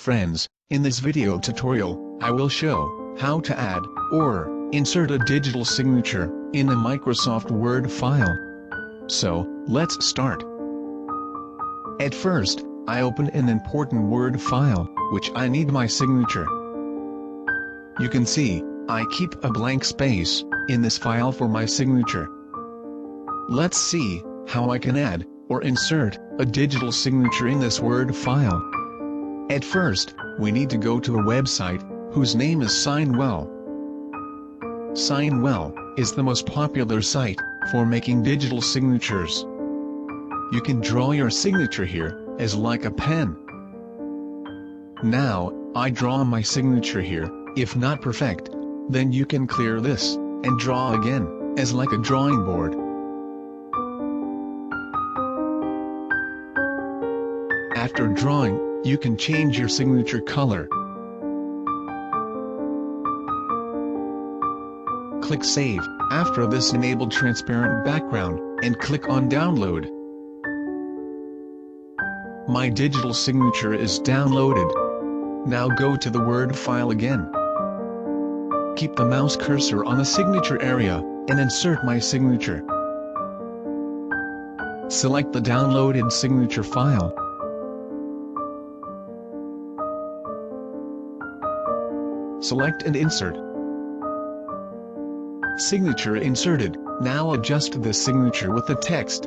Friends, in this video tutorial, I will show how to add or insert a digital signature in a Microsoft Word file. So, let's start. At first, I open an important Word file, which I need my signature. You can see, I keep a blank space in this file for my signature. Let's see how I can add or insert a digital signature in this Word file. At first, we need to go to a website whose name is Signwell. Signwell is the most popular site for making digital signatures. You can draw your signature here as like a pen. Now, I draw my signature here. If not perfect, then you can clear this and draw again as like a drawing board. After drawing, you can change your signature color. Click Save. After this, enable transparent background, and click on Download. My digital signature is downloaded. Now go to the Word file again. Keep the mouse cursor on the signature area, and insert my signature. Select the downloaded signature file. Select and insert. Signature inserted. Now adjust the signature with the text.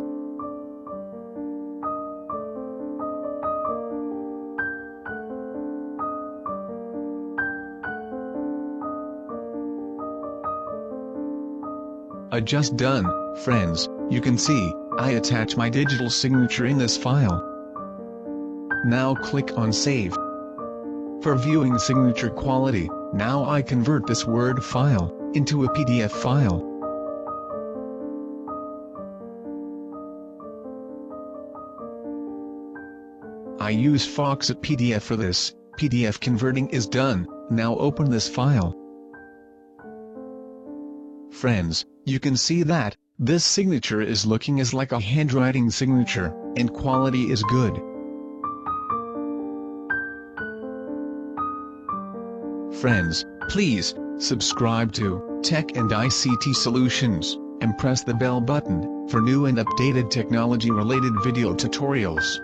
Adjust done. Friends, you can see, I attach my digital signature in this file. Now click on Save. For viewing signature quality, now I convert this Word file into a PDF file. I use Foxit PDF for this. PDF converting is done. Now open this file. Friends, you can see that this signature is looking as like a handwriting signature, and quality is good. Friends, please subscribe to Tech and ICT Solutions, and press the bell button for new and updated technology-related video tutorials.